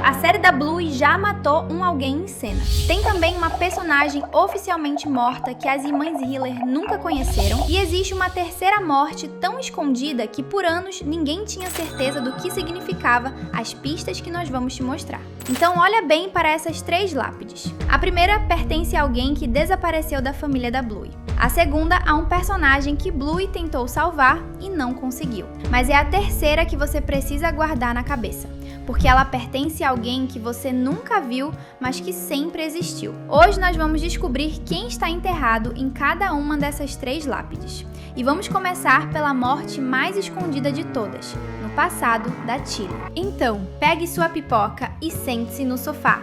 A série da Bluey já matou um alguém em cena. Tem também uma personagem oficialmente morta que as irmãs Hiller nunca conheceram, e existe uma terceira morte tão escondida que por anos ninguém tinha certeza do que significava as pistas que nós vamos te mostrar. Então olha bem para essas 3 lápides. A primeira pertence a alguém que desapareceu da família da Bluey. A segunda a um personagem que Bluey tentou salvar e não conseguiu. Mas é a terceira que você precisa guardar na cabeça, porque ela pertence a alguém que você nunca viu, mas que sempre existiu. Hoje nós vamos descobrir quem está enterrado em cada uma dessas 3 lápides. E vamos começar pela morte mais escondida de todas, no passado da Tilly. Então, pegue sua pipoca e sente-se no sofá.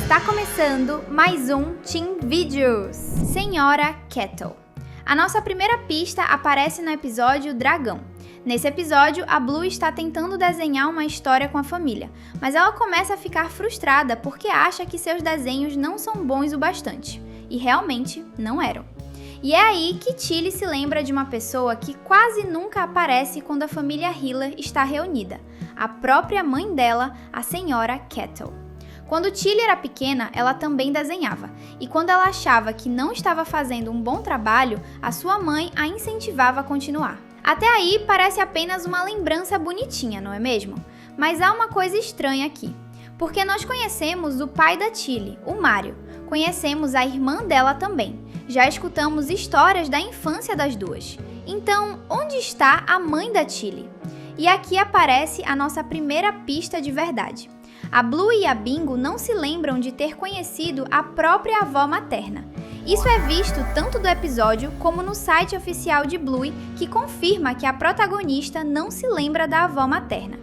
Está começando mais um Teen Videos. Senhora Kettle. A nossa primeira pista aparece no episódio Dragão. Nesse episódio, a Bluey está tentando desenhar uma história com a família, mas ela começa a ficar frustrada porque acha que seus desenhos não são bons o bastante. E realmente não eram. E é aí que Tilly se lembra de uma pessoa que quase nunca aparece quando a família Hiller está reunida, a própria mãe dela, a senhora Kettle. Quando Tilly era pequena, ela também desenhava, e quando ela achava que não estava fazendo um bom trabalho, a sua mãe a incentivava a continuar. Até aí parece apenas uma lembrança bonitinha, não é mesmo? Mas há uma coisa estranha aqui, porque nós conhecemos o pai da Tilly, o Mário, conhecemos a irmã dela também, já escutamos histórias da infância das duas. Então, onde está a mãe da Tilly? E aqui aparece a nossa primeira pista de verdade. A Bluey e a Bingo não se lembram de ter conhecido a própria avó materna. Isso é visto tanto do episódio como no site oficial de Bluey, que confirma que a protagonista não se lembra da avó materna.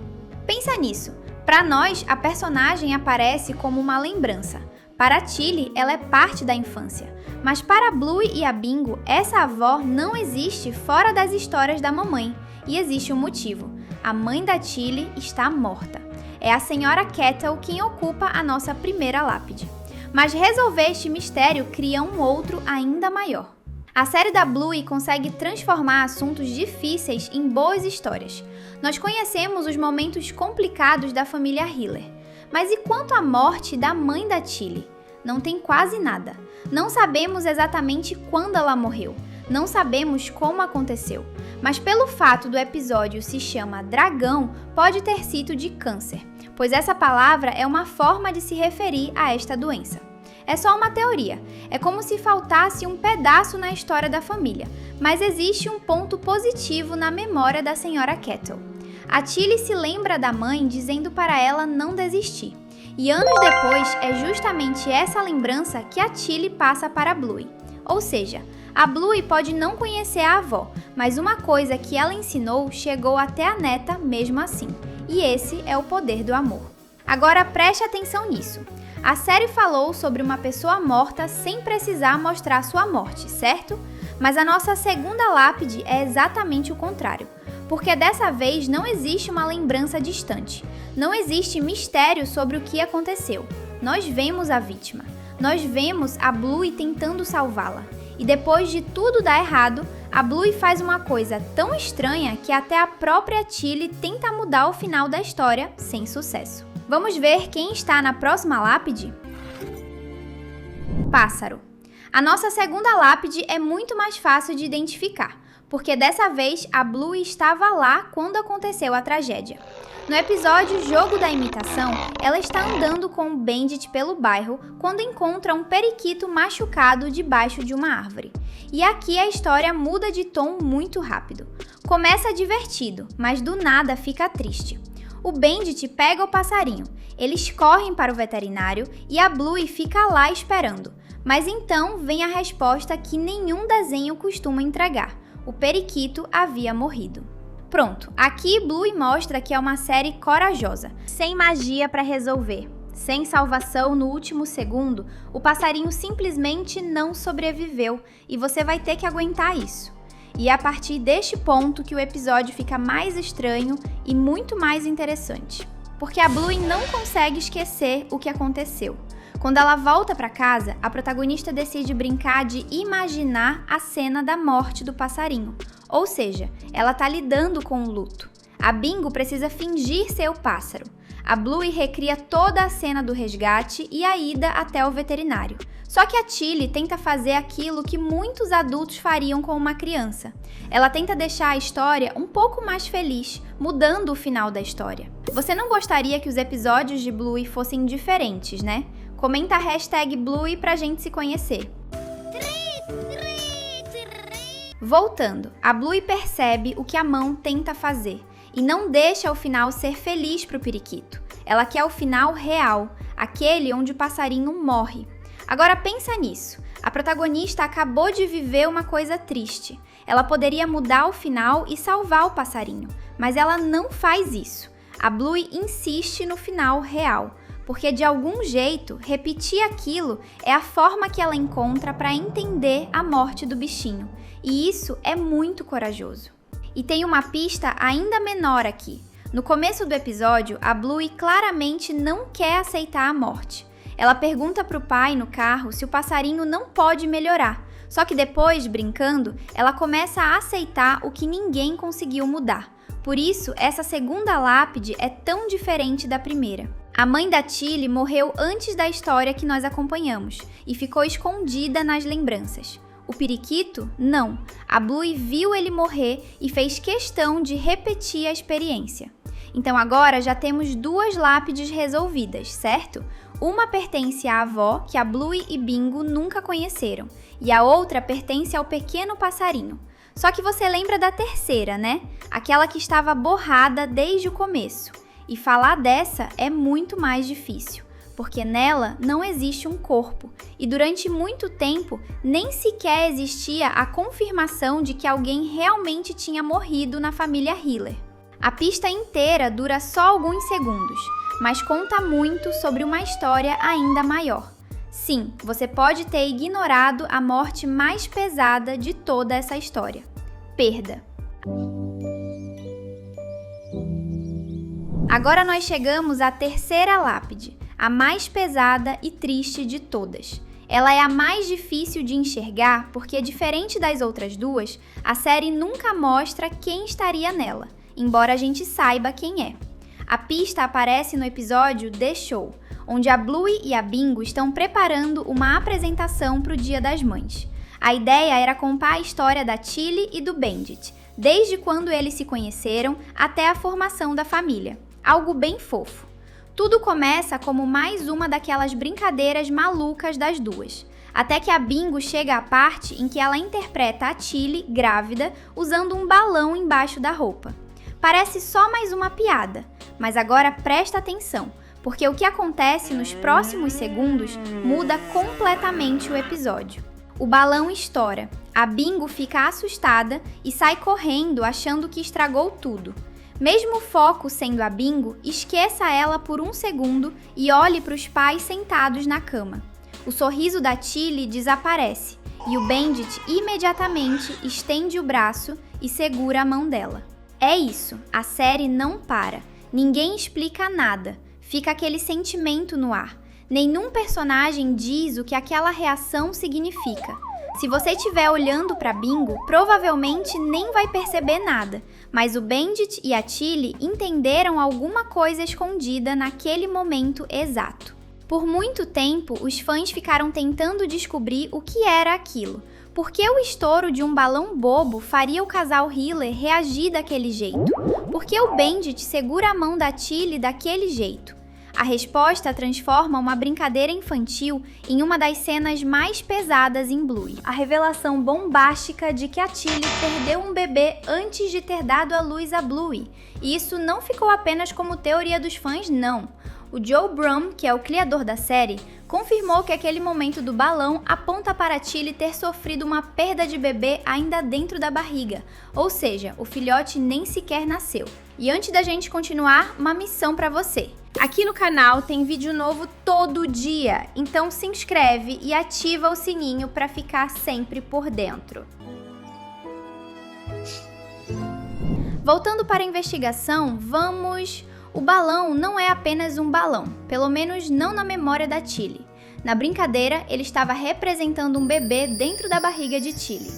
Pensa nisso. Para nós, a personagem aparece como uma lembrança. Para a Tilly, ela é parte da infância. Mas para a Bluey e a Bingo, essa avó não existe fora das histórias da mamãe. E existe um motivo. A mãe da Tilly está morta. É a senhora Kettle quem ocupa a nossa primeira lápide. Mas resolver este mistério cria um outro ainda maior. A série da Bluey consegue transformar assuntos difíceis em boas histórias. Nós conhecemos os momentos complicados da família Hiller. Mas e quanto à morte da mãe da Tilly? Não tem quase nada. Não sabemos exatamente quando ela morreu. Não sabemos como aconteceu. Mas pelo fato do episódio se chama Dragão, pode ter sido de câncer, pois essa palavra é uma forma de se referir a esta doença. É só uma teoria, é como se faltasse um pedaço na história da família, mas existe um ponto positivo na memória da senhora Kettle. A Tilly se lembra da mãe dizendo para ela não desistir, e anos depois é justamente essa lembrança que a Tilly passa para a Bluey. Ou seja, a Bluey pode não conhecer a avó, mas uma coisa que ela ensinou chegou até a neta mesmo assim. E esse é o poder do amor. Agora preste atenção nisso. A série falou sobre uma pessoa morta sem precisar mostrar sua morte, certo? Mas a nossa segunda lápide é exatamente o contrário. Porque dessa vez não existe uma lembrança distante. Não existe mistério sobre o que aconteceu. Nós vemos a vítima. Nós vemos a Bluey tentando salvá-la. E depois de tudo dar errado, a Bluey faz uma coisa tão estranha que até a própria Tilly tenta mudar o final da história sem sucesso. Vamos ver quem está na próxima lápide? Pássaro. A nossa segunda lápide é muito mais fácil de identificar, porque dessa vez a Bluey estava lá quando aconteceu a tragédia. No episódio Jogo da Imitação, ela está andando com o Bandit pelo bairro quando encontra um periquito machucado debaixo de uma árvore. E aqui a história muda de tom muito rápido. Começa divertido, mas do nada fica triste. O Bandit pega o passarinho, eles correm para o veterinário e a Bluey fica lá esperando. Mas então vem a resposta que nenhum desenho costuma entregar. O periquito havia morrido. Pronto, aqui Bluey mostra que é uma série corajosa, sem magia para resolver, sem salvação no último segundo, o passarinho simplesmente não sobreviveu e você vai ter que aguentar isso. E é a partir deste ponto que o episódio fica mais estranho e muito mais interessante. Porque a Bluey não consegue esquecer o que aconteceu. Quando ela volta para casa, a protagonista decide brincar de imaginar a cena da morte do passarinho. Ou seja, ela está lidando com o luto. A Bingo precisa fingir ser o pássaro. A Bluey recria toda a cena do resgate e a ida até o veterinário. Só que a Tilly tenta fazer aquilo que muitos adultos fariam com uma criança. Ela tenta deixar a história um pouco mais feliz, mudando o final da história. Você não gostaria que os episódios de Bluey fossem diferentes, né? Comenta a hashtag Bluey pra gente se conhecer. Voltando, a Bluey percebe o que a mão tenta fazer e não deixa o final ser feliz pro periquito. Ela quer o final real, aquele onde o passarinho morre. Agora pensa nisso, a protagonista acabou de viver uma coisa triste. Ela poderia mudar o final e salvar o passarinho, mas ela não faz isso. A Bluey insiste no final real, porque de algum jeito, repetir aquilo é a forma que ela encontra para entender a morte do bichinho. E isso é muito corajoso. E tem uma pista ainda menor aqui. No começo do episódio, a Bluey claramente não quer aceitar a morte. Ela pergunta para o pai no carro se o passarinho não pode melhorar. Só que depois, brincando, ela começa a aceitar o que ninguém conseguiu mudar. Por isso, essa segunda lápide é tão diferente da primeira. A mãe da Tilly morreu antes da história que nós acompanhamos e ficou escondida nas lembranças. O periquito, não. A Bluey viu ele morrer e fez questão de repetir a experiência. Então agora já temos duas lápides resolvidas, certo? Uma pertence à avó, que a Bluey e Bingo nunca conheceram, e a outra pertence ao pequeno passarinho. Só que você lembra da terceira, né? Aquela que estava borrada desde o começo. E falar dessa é muito mais difícil, porque nela não existe um corpo, e durante muito tempo nem sequer existia a confirmação de que alguém realmente tinha morrido na família Hiller. A pista inteira dura só alguns segundos, mas conta muito sobre uma história ainda maior. Sim, você pode ter ignorado a morte mais pesada de toda essa história: perda. Agora nós chegamos à terceira lápide, a mais pesada e triste de todas. Ela é a mais difícil de enxergar porque, diferente das outras duas, a série nunca mostra quem estaria nela, embora a gente saiba quem é. A pista aparece no episódio The Show, onde a Bluey e a Bingo estão preparando uma apresentação para o Dia das Mães. A ideia era contar a história da Tilly e do Bandit, desde quando eles se conheceram até a formação da família. Algo bem fofo. Tudo começa como mais uma daquelas brincadeiras malucas das duas, até que a Bingo chega à parte em que ela interpreta a Tilly grávida usando um balão embaixo da roupa. Parece só mais uma piada, mas agora presta atenção, porque o que acontece nos próximos segundos muda completamente o episódio. O balão estoura, a Bingo fica assustada e sai correndo achando que estragou tudo. Mesmo o foco sendo a Bingo, esqueça ela por um segundo e olhe para os pais sentados na cama. O sorriso da Tilly desaparece e o Bandit imediatamente estende o braço e segura a mão dela. É isso, a série não para. Ninguém explica nada, fica aquele sentimento no ar. Nenhum personagem diz o que aquela reação significa. Se você estiver olhando para Bingo, provavelmente nem vai perceber nada, mas o Bandit e a Tilly entenderam alguma coisa escondida naquele momento exato. Por muito tempo, os fãs ficaram tentando descobrir o que era aquilo. Por que o estouro de um balão bobo faria o casal Hiller reagir daquele jeito? Por que o Bandit segura a mão da Tilly daquele jeito? A resposta transforma uma brincadeira infantil em uma das cenas mais pesadas em Bluey. A revelação bombástica de que a Tilly perdeu um bebê antes de ter dado à luz a Bluey. E isso não ficou apenas como teoria dos fãs, não. O Joe Brumm, que é o criador da série, confirmou que aquele momento do balão aponta para Tilly ter sofrido uma perda de bebê ainda dentro da barriga, ou seja, o filhote nem sequer nasceu. E antes da gente continuar, uma missão para você. Aqui no canal tem vídeo novo todo dia, então se inscreve e ativa o sininho para ficar sempre por dentro. Voltando para a investigação, O balão não é apenas um balão, pelo menos não na memória da Tilly. Na brincadeira, ele estava representando um bebê dentro da barriga de Tilly.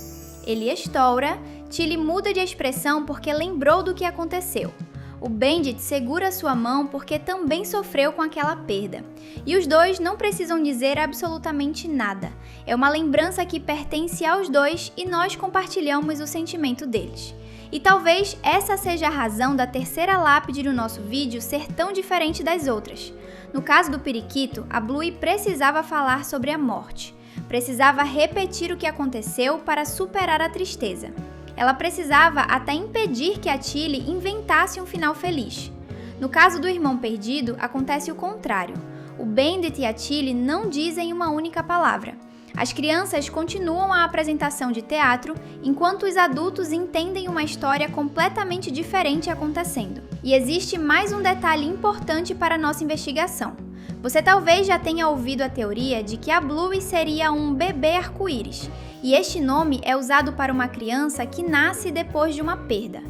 Ele estoura, Tilly muda de expressão porque lembrou do que aconteceu. O Bandit segura sua mão porque também sofreu com aquela perda. E os dois não precisam dizer absolutamente nada. É uma lembrança que pertence aos dois e nós compartilhamos o sentimento deles. E talvez essa seja a razão da terceira lápide no nosso vídeo ser tão diferente das outras. No caso do periquito, a Bluey precisava falar sobre a morte. Precisava repetir o que aconteceu para superar a tristeza. Ela precisava até impedir que a Tilly inventasse um final feliz. No caso do irmão perdido, acontece o contrário. O Bandit e a Tilly não dizem uma única palavra. As crianças continuam a apresentação de teatro, enquanto os adultos entendem uma história completamente diferente acontecendo. E existe mais um detalhe importante para a nossa investigação. Você talvez já tenha ouvido a teoria de que a Bluey seria um bebê arco-íris, e este nome é usado para uma criança que nasce depois de uma perda.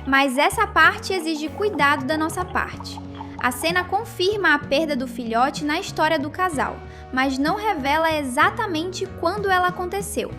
Mas essa parte exige cuidado da nossa parte. A cena confirma a perda do filhote na história do casal, mas não revela exatamente quando ela aconteceu.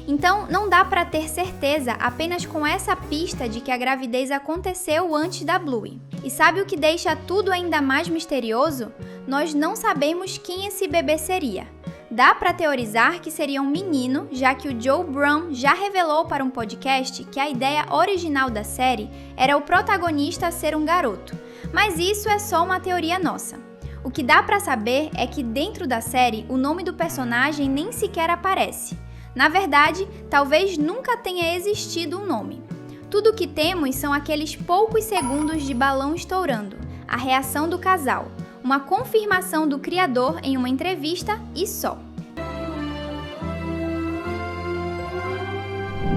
Então, não dá para ter certeza apenas com essa pista de que a gravidez aconteceu antes da Bluey. E sabe o que deixa tudo ainda mais misterioso? Nós não sabemos quem esse bebê seria. Dá para teorizar que seria um menino, já que o Joe Brown já revelou para um podcast que a ideia original da série era o protagonista ser um garoto. Mas isso é só uma teoria nossa. O que dá para saber é que dentro da série o nome do personagem nem sequer aparece. Na verdade, talvez nunca tenha existido um nome. Tudo o que temos são aqueles poucos segundos de balão estourando, a reação do casal, uma confirmação do criador em uma entrevista e só.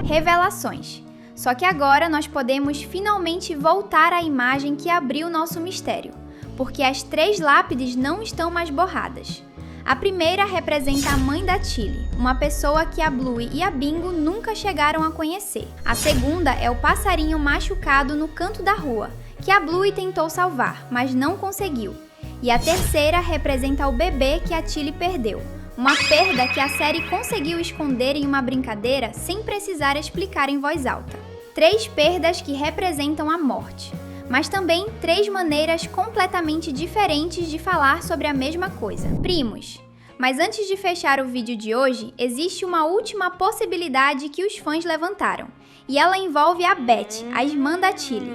Revelações. Só que agora nós podemos finalmente voltar à imagem que abriu nosso mistério, porque as 3 lápides não estão mais borradas. A primeira representa a mãe da Tilly, uma pessoa que a Bluey e a Bingo nunca chegaram a conhecer. A segunda é o passarinho machucado no canto da rua, que a Bluey tentou salvar, mas não conseguiu. E a terceira representa o bebê que a Tilly perdeu, uma perda que a série conseguiu esconder em uma brincadeira sem precisar explicar em voz alta. 3 perdas que representam a morte, mas também 3 maneiras completamente diferentes de falar sobre a mesma coisa. Primos. Mas antes de fechar o vídeo de hoje, existe uma última possibilidade que os fãs levantaram, e ela envolve a Beth, a irmã da Tilly.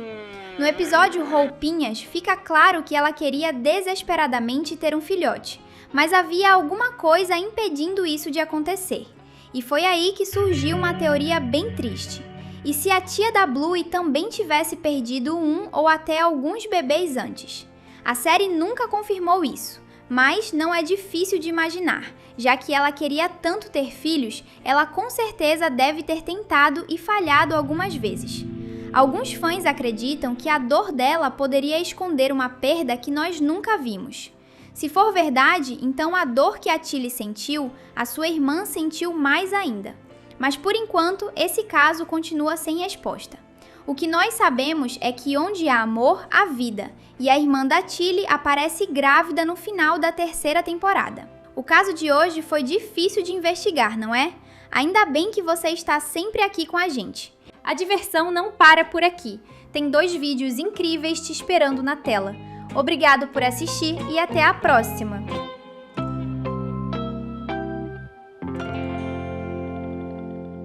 No episódio Roupinhas, fica claro que ela queria desesperadamente ter um filhote, mas havia alguma coisa impedindo isso de acontecer. E foi aí que surgiu uma teoria bem triste. E se a tia da Bluey também tivesse perdido um ou até alguns bebês antes? A série nunca confirmou isso, mas não é difícil de imaginar. Já que ela queria tanto ter filhos, ela com certeza deve ter tentado e falhado algumas vezes. Alguns fãs acreditam que a dor dela poderia esconder uma perda que nós nunca vimos. Se for verdade, então a dor que a Tilly sentiu, a sua irmã sentiu mais ainda. Mas por enquanto, esse caso continua sem resposta. O que nós sabemos é que onde há amor, há vida, e a irmã da Tilly aparece grávida no final da 3ª temporada. O caso de hoje foi difícil de investigar, não é? Ainda bem que você está sempre aqui com a gente. A diversão não para por aqui. Tem 2 vídeos incríveis te esperando na tela. Obrigado por assistir e até a próxima!